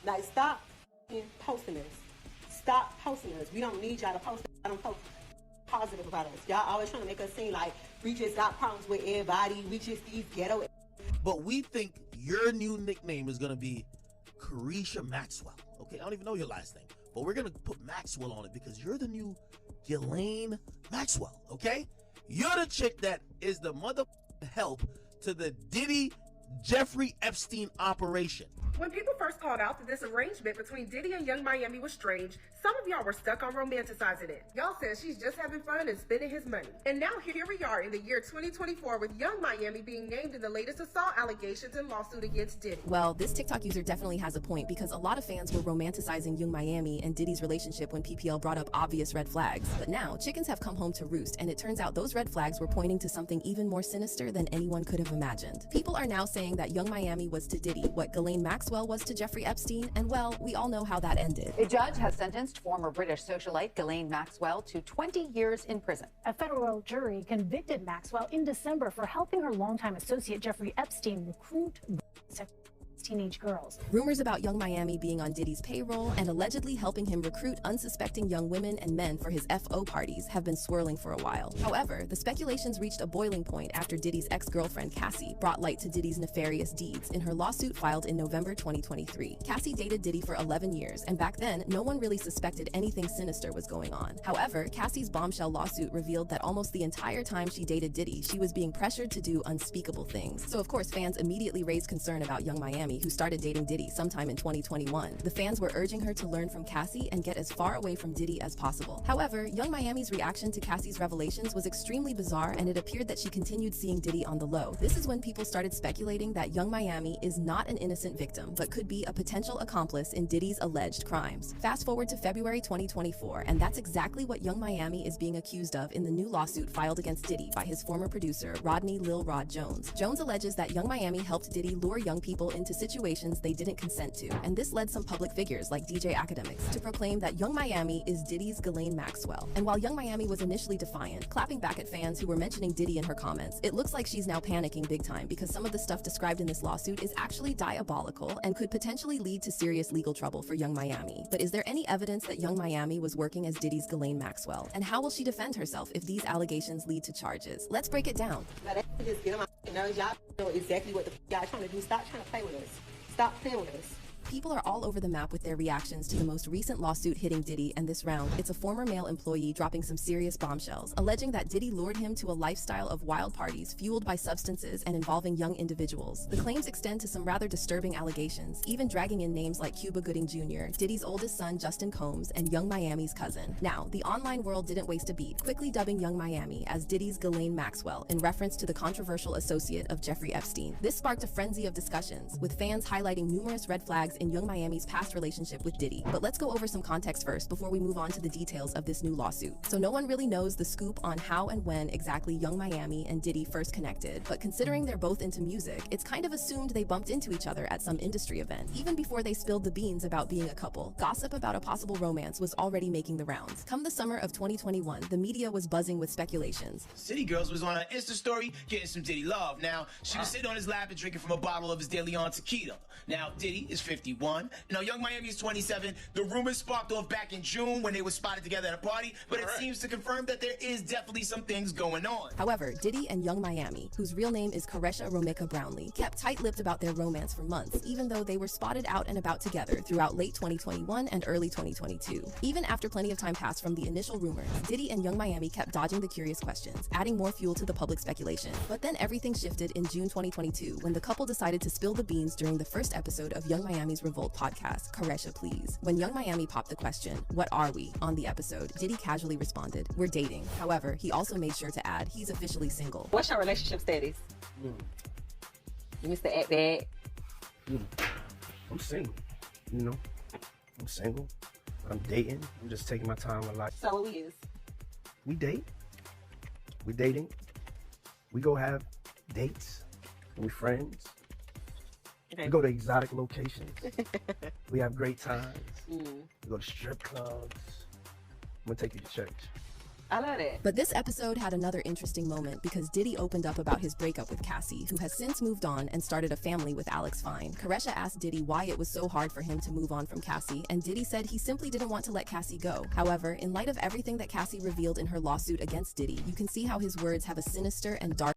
Like, stop posting us. Stop posting us. We don't need y'all to post us. I don't post positive about us. Y'all always trying to make us seem like we just got problems with everybody. We just these ghetto. But we think your new nickname is going to be Carisha Maxwell. Okay, I don't even know your last name, but we're going to put Maxwell on it because you're the new Ghislaine Maxwell, okay? You're the chick that is the mother help to the Diddy Jeffrey Epstein operation. When people first called out that this arrangement between Diddy and Young Miami was strange, some of y'all were stuck on romanticizing it. Y'all said she's just having fun and spending his money. And now here we are in the year 2024 with Young Miami being named in the latest assault allegations and lawsuit against Diddy. Well, this TikTok user definitely has a point because a lot of fans were romanticizing Young Miami and Diddy's relationship when PPL brought up obvious red flags. But now, chickens have come home to roost, and it turns out those red flags were pointing to something even more sinister than anyone could have imagined. People are now saying that Young Miami was to Diddy what Ghislaine Maxwell was to Jeffrey Epstein, and well, we all know how that ended. A judge has sentenced former British socialite Ghislaine Maxwell to 20 years in prison. A federal jury convicted Maxwell in December for helping her longtime associate Jeffrey Epstein recruit teenage girls. Rumors about Young Miami being on Diddy's payroll and allegedly helping him recruit unsuspecting young women and men for his FO parties have been swirling for a while. However, the speculations reached a boiling point after Diddy's ex-girlfriend Cassie brought light to Diddy's nefarious deeds in her lawsuit filed in November 2023. Cassie dated Diddy for 11 years, and back then, no one really suspected anything sinister was going on. However, Cassie's bombshell lawsuit revealed that almost the entire time she dated Diddy, she was being pressured to do unspeakable things. So of course, fans immediately raised concern about Young Miami, who started dating Diddy sometime in 2021. The fans were urging her to learn from Cassie and get as far away from Diddy as possible. However, Young Miami's reaction to Cassie's revelations was extremely bizarre, and it appeared that she continued seeing Diddy on the low. This is when people started speculating that Young Miami is not an innocent victim, but could be a potential accomplice in Diddy's alleged crimes. Fast forward to February 2024, and that's exactly what Young Miami is being accused of in the new lawsuit filed against Diddy by his former producer, Rodney Lil Rod Jones. Jones alleges that Young Miami helped Diddy lure young people into situations they didn't consent to, and this led some public figures like DJ Academics to proclaim that Young Miami is Diddy's Ghislaine Maxwell. And while Young Miami was initially defiant, clapping back at fans who were mentioning Diddy in her comments, it looks like she's now panicking big time because some of the stuff described in this lawsuit is actually diabolical and could potentially lead to serious legal trouble for Young Miami. But is there any evidence that Young Miami was working as Diddy's Ghislaine Maxwell? And how will she defend herself if these allegations lead to charges? Let's break it down. Now that just get on my nerves. Y'all know exactly what the y'all trying to do. Stop trying to play with us. Stop playing with us. People are all over the map with their reactions to the most recent lawsuit hitting Diddy, and this round, it's a former male employee dropping some serious bombshells, alleging that Diddy lured him to a lifestyle of wild parties fueled by substances and involving young individuals. The claims extend to some rather disturbing allegations, even dragging in names like Cuba Gooding Jr., Diddy's oldest son Justin Combs, and Young Miami's cousin. Now, the online world didn't waste a beat, quickly dubbing Young Miami as Diddy's Ghislaine Maxwell in reference to the controversial associate of Jeffrey Epstein. This sparked a frenzy of discussions, with fans highlighting numerous red flags in Young Miami's past relationship with Diddy. But let's go over some context first before we move on to the details of this new lawsuit. So no one really knows the scoop on how and when exactly Young Miami and Diddy first connected, but considering they're both into music, it's kind of assumed they bumped into each other at some industry event. Even before they spilled the beans about being a couple, gossip about a possible romance was already making the rounds. Come the summer of 2021, the media was buzzing with speculations. City Girls was on her Insta story getting some Diddy love. Now, she was sitting on his lap and drinking from a bottle of his De Leon tequila. Now, Diddy is 51. Now, Young Miami is 27. The rumors sparked off back in June when they were spotted together at a party, but it seems to confirm that there is definitely some things going on. However, Diddy and Young Miami, whose real name is Caresha Romeka Brownlee, kept tight-lipped about their romance for months, even though they were spotted out and about together throughout late 2021 and early 2022. Even after plenty of time passed from the initial rumors, Diddy and Young Miami kept dodging the curious questions, adding more fuel to the public speculation. But then everything shifted in June 2022 when the couple decided to spill the beans during the first episode of Young Miami's Revolt podcast, Caresha Please. When Young Miami popped the question, "What are we?" on the episode, Diddy casually responded, "We're dating." However, he also made sure to add he's officially single. What's your relationship status? Mr. Act Bad? I'm single, you know. I'm single. I'm dating. I'm just taking my time with life. So we is? We date. We dating. We go have dates. We friends. Okay. We go to exotic locations. We have great times. We go to strip clubs. I'm gonna take you to church. I love that. But this episode had another interesting moment because Diddy opened up about his breakup with Cassie, who has since moved on and started a family with Alex Fine. Karesha asked Diddy why it was so hard for him to move on from Cassie, and Diddy said he simply didn't want to let Cassie go. However, in light of everything that Cassie revealed in her lawsuit against Diddy, you can see how his words have a sinister and dark